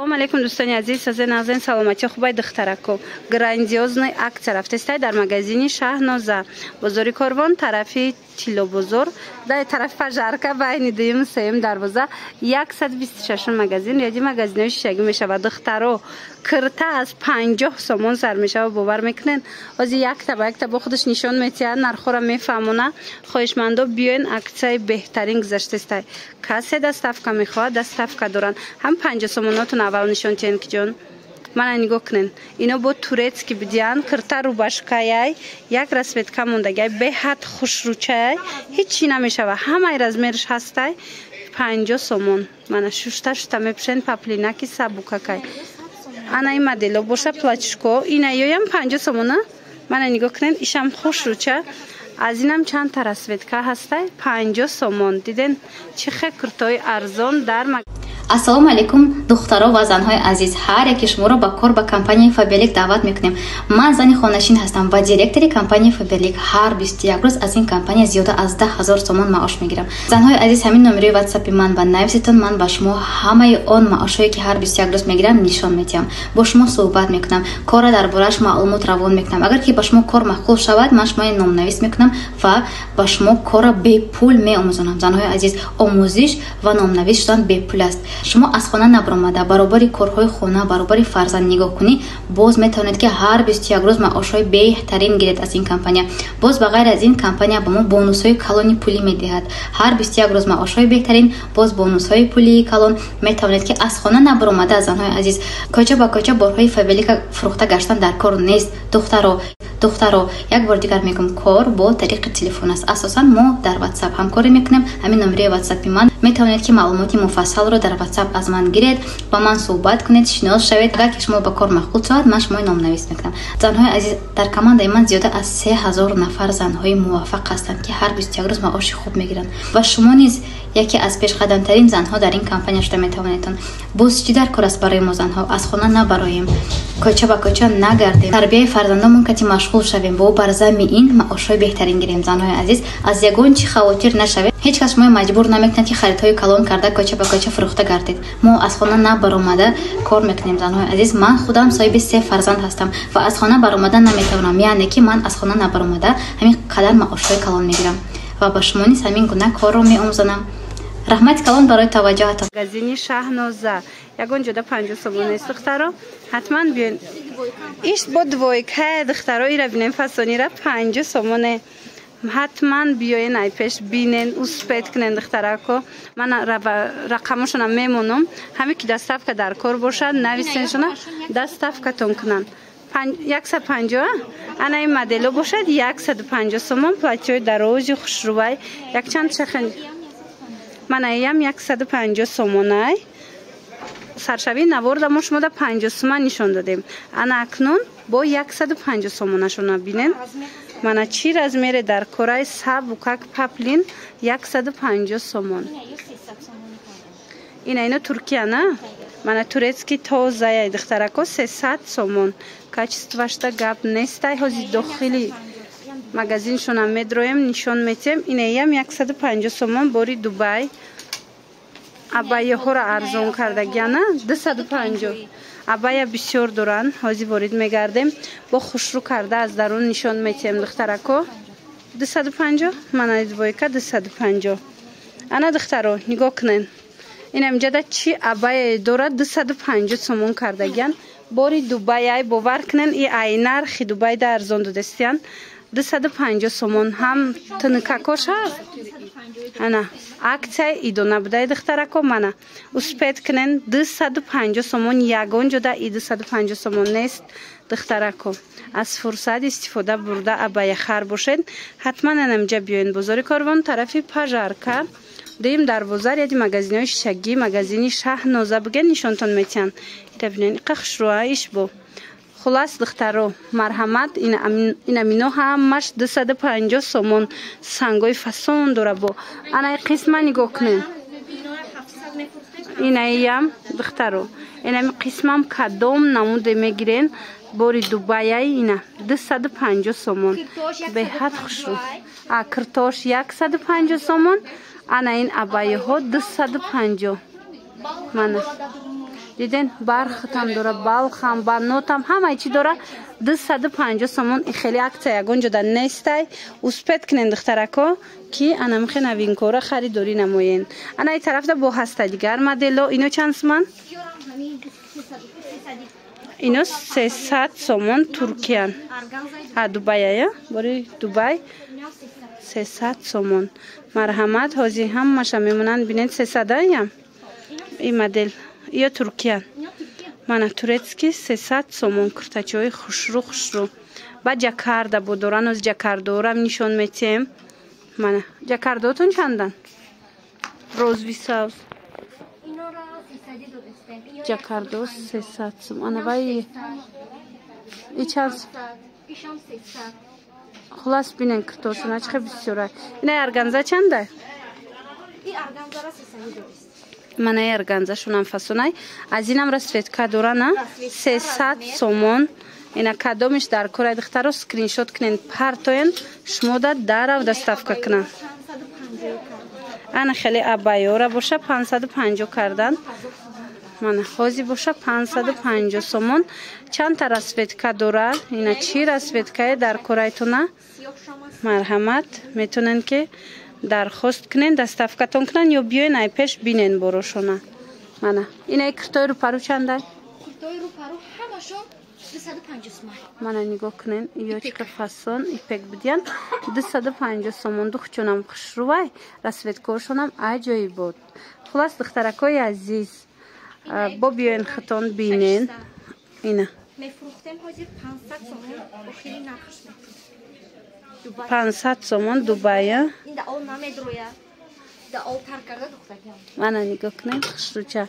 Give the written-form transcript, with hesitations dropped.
Ассалому алейкум дӯстони азиз, сазе нағзен саломати хубай духтарако. Грандиозной акция рафтестай дар магазини Шаҳноза, бозори Корвон, тарафи Тилобозор, дар тарафи Пажарка, байни дуюм сеюм дарвоза 126 магазин. Ряди магазинҳои шишагӣ мешавад. Духтаро кирта аз 50 сомон сар мешавад. бовар мекунен. ҳозир якта ба якта бо худаш нишон метиҳад, нархора мефаҳмона. хоҳишмандо биёен, аксияи беҳтарин гузаштестай. касе доставка мехоҳад, доставка доранд. ҳам 50 сомонотун аввал нишон тиҳен ки ҷон. Мана нигоҳ кунен. Ино бо турецки бидиан, кирта рубашкаяй, як расветка мондагай, беҳад хушрӯчаяй, ҳеҷ чӣ намешава. ҳамаи размерш ҳастай 50 сомон. Мана шушта мепӯшен паплинаки сабукакай. Ана ин модело боша платишко, ина ёям 50 сомона. Мана нигоҳ кунен, ишам хушрӯча. Аз инам чандта расветка ҳастай 50 сомон. Диден чӣ хел киртои арзон дар ассалому алейкум духтаро ва занҳои азиз, ҳар яки шуморо ба кор ба компанияи Фаберлик даъват мекунем. Ман зани хонашин ҳастам ва директори компанияи Фаберлик. ҳар 21 рӯз аз ин компания зиёда аз 10 000 сомон маош мегирам. Занҳои азиз, ҳамин номерои ватсапи ман ба нависетон, ман ба шумо ҳамаи он маошҳое ки ҳар 21 рӯз мегирам нишон метиҳам. Бо шумо суҳбат мекунам, кора дар бораш маълумот равон мекунам. Агар ки ба шумо кор маъқул шавад, ман шумои номнавис мекунам ва ба шумо кора бепул меомӯзонам. Занҳои азиз, омӯзиш ва номнавис шудан бепул аст. шумо аз хона набаромада баробари корҳои хона, баробари фарзанд нигоҳ кунӣ, боз метавонед ки ҳар 21 рӯз маошҳои беҳтарин гиред аз ин компания. Боз ба ғайр аз ин компания ба мо бонусҳои калони пулӣ медиҳад. ҳар 21 рӯз маошҳои беҳтарин, боз бонусҳои пулии калон. Метавонед ки аз хона набаромада, занҳои азиз, коча ба коча борҳои Фаберлика фурӯхта гаштан дар кор нест. духтаро як бор дигар мегӯм, кор бо тариқи телефон аст. асосан мо дар ватсап ҳамкорӣ мекунем. ҳамин номерои ватсапи ман, метавонед ки маълумоти муфассалро дар ватсап аз ман гиред, ба ман суҳбат кунед, шинос шавед. агар ки шумо ба кор маъқул шавад, ман шумои номнавис мекунам. занҳои азиз, дар командаи ман зиёда аз 3000 нафар занҳои муваффақ ҳастанд ки ҳар 21 рӯз маоши хуб мегиранд ва шумо низ яке аз пешқадамтарин занҳо дар ин компания шуда метавонедтон. боз чӣ дар кор аст барои мо занҳо? аз хона набароем, коча ба коча нагардем, тарбияи фарзандонмон кати машғул шавем, бо бар замми ин маошҳои беҳтарин гирем. занҳои азиз, аз ягон чӣ хавотир нашавед. ҳеҷ кас шумо маҷбур намекунад ки харидҳои калон карда коча ба коча фурӯхта гардед. мо аз хона набаромада кор мекунем. занҳои азиз, ман худам соҳиби 3 фарзанд ҳастам ва аз хона баромада наметавонам. яъне ки ман аз хона набаромада ҳамин қадар маошҳои калон мегирам ва ба шумо низ ҳамин гуна корро меомӯзонам. раҳмати калон барои таваҷҷӯҳатон. магазини Шаҳноза ягон ҷода 50 сомон аст. духтаро ҳатман биён. иш бо двойка духтаро ира бинем фасонира 50 сомоне. ҳатман биёен ай пеш бинен, успет кунен духтарако. ман рақамашона мемонам. ҳаме ки доставка дар кор бошад, нависеншона доставкатон кунанд. 150 ана ин модело бошад 150 сомон. платиёи дарози хушрӯбай якчанд шахан. манаям 150 сомонай. саршавӣ наворда мо шумо да 50 сомон нишон додем. ана акнун бо 150 сомонашона бинен. мана чӣ размере дар кораи сабу как паплин 150 сомон. ина Туркия на? мана турецки тозаяй духтарако 300 сомон. качествашта гап нестай. ҳозир дохили магазиншона медроем, нишон метем. инаям 150 сомон. бори Дубай абаяҳоро арзон кардагиана 250. абая бисёр доранд. ҳозир ворид мегардем, бо хушрӯ карда аз дарун нишон метем духтарако 250. мана двойка 250. ана духтаро нигоҳ кунен, инам ҷада чӣ абая дорад 250 сомон кардагиан. бори Дубай ай бовар кунен, и ай нархи Дубай да арзон додастиян 250 сомон. ҳам тинкакош аст. ана аксияи идона будай духтарако. мана успет кунен 250 сомон. ягон ҷода и 250 сомон нест духтарако. аз фурсат истифода бурда абаяхар бошед. ҳатман анамҷа биёен. бозори Корвон, тарафи Пажарка, дуюм дарвоза, ряди магазинҳои шишагӣ, магазини Шаҳноза буген нишонтон метиҳанд. ира бинен иқа хушрӯа иш бо. хулас духтаро марҳамат. инамино ҳамаш 250 сомон. сангои фасон дора бо. ана қисма нигоҳ кунен. инаям духтаро инами қисмам кадом намуде мегирен. бори Дубаяй ина 250 сомон. беҳад хушрӯ. киртош 150 сомон. ана ин абаяҳо 250. мана دیدین برخت هم داره، بالخ هم، بانوت هم، همه چی داره. 250 سومون. این خیلی اکتا یگون جدا نیسته. اوسپت کنین دخترکو که انا میخواه نوین کاره خریداری نموین. انا این طرف ده با هسته دیگر مدلو. اینو چند سومن؟ اینو 300 سومون ترکیان. ها دوبای یا؟ باری دوبای 300 سومون. مرحمت هازی هم ماشه میمونن بینید 300 هم. این مدل یا ترکیان. من تورецکی 300 سومون کرتاچوی خوشرو خوشرو. با جاکاردا بودوران از جاکاردورم نشون میتیم. من جاکاردوتون چندن؟ روزوی ساز. جاکاردو 300 سومون. انا وای ای چند؟ خلاص بینن کرتوسون اچخه بسیاره. اینه ارگانزا چنده؟ این ارگانزا را 300 است. من ارگانزا شونم فسونای از اینم رسویت کادورانه 300 سومون. اینا کادومش در کره دختر رو اسکرین شات کنین پرتوین شما در و دستافکا کنن. انا خیلی ابایورا باشه 550 کردن. من خوزی باشه 550 سومون. چند تا رسویت کادورا اینا چی رسویت که در کره تونه مرحمت میتونن که درخواست کنین دستافکاتون کنن یا بیاین ای پیش بینین بروشونه. من اینا کرتوی رو پرو چنده؟ کرتوی رو پرو همشون 250 سومون. من نگاه کنین یا چه فسون ایپک بدین 250 سومون. دخترم خوش روی رسویت کوشونم عجیب بود. خلاص دخترکای عزیز با بیاین خطون بینین اینا میفروختیم حاضر 500 سومون با خیلی نرخش میکنیم. 500 سومون دوبای. این دا اول نمیدرویه. دا اول تر کرده دخترم. من نگاه کنین خوش رو چه